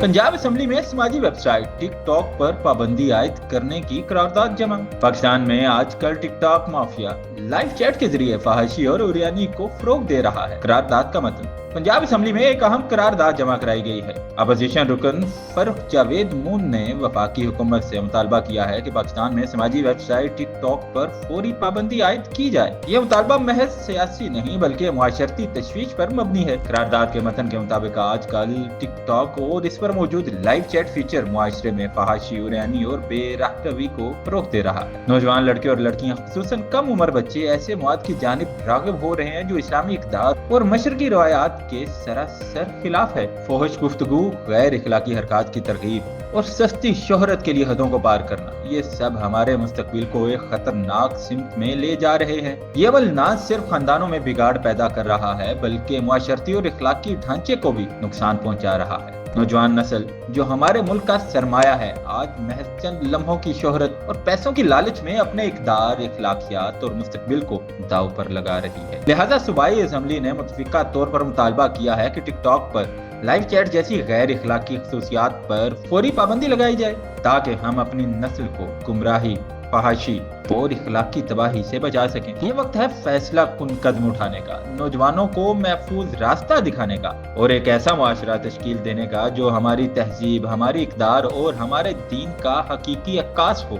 Punjab assembly में समाजी website TikTok पर पाबंदी आयद करने की करारदाद जमा। पाकिस्तान में आजकल टिकटॉक माफिया लाइव चैट के जरिए फहाशी और उरियानी को फरोग दे रहा है। करारदाद का मतलब पंजाब असम्बली में एक अहम करारदाद जमा कराई गई है। अपोजिशन रुकन फरूख जावेद मून ने वफाकी हुकूमत से मुतालबा किया है कि पाकिस्तान में समाजी वेबसाइट टिकटॉक पर फौरी पाबंदी आयद की जाए। यह मुतालबा महज सियासी नहीं बल्कि मुआशरती तशवीश पर मबनी है। करारदाद के मतन के मुताबिक आजकल टिकटॉक और इस पर मौजूद लाइव चैट फीचर मुआशरे में फहाशी, उरियानी और बेरहवी को फरोग दे रहा है। नौजवान लड़के और लड़कियां खुसूसन कम उम्र बच्चे ऐसे मवाद की जानिब राग़िब हो रहे हैं जो इस्लामी इक़्तिदार और मशरकी रवायात के सरासर खिलाफ है। फोहिश गुफ्तगू, गैर इखलाकी हरकत की तरगीब और सस्ती शोहरत के लिए हदों को पार करना, ये सब हमारे मुस्तकबिल को एक खतरनाक सिमत में ले जा रहे हैं। ये अमल न सिर्फ खानदानों में बिगाड़ पैदा कर रहा है बल्कि मुआशरती और इखलाकी ढांचे को भी नुकसान पहुंचा रहा है। नौजवान नस्ल जो हमारे मुल्क का सरमाया है, आज महज चंद लम्हों की शोहरत और पैसों की लालच में अपने इक़्तिदार, इखलाकियात और मुस्तकबिल को दाव पर लगा रही है। लिहाजा सूबाई असम्बली ने मुतफ़िका तौर पर मुतालबा किया है कि टिकटॉक पर लाइव चैट जैसी गैर इखलाकी खसूसियात पर फौरी पाबंदी लगाई जाए ताकि हम अपनी नस्ल को गुमराही, फहाशी और इखलाकी तबाही से बचा सकें। ये वक्त है फैसला कुन कदम उठाने का, नौजवानों को महफूज रास्ता दिखाने का और एक ऐसा मुआशरा तश्कील देने का जो हमारी तहजीब, हमारी इक़्तिदार और हमारे दीन का हकीकी अक्कास हो।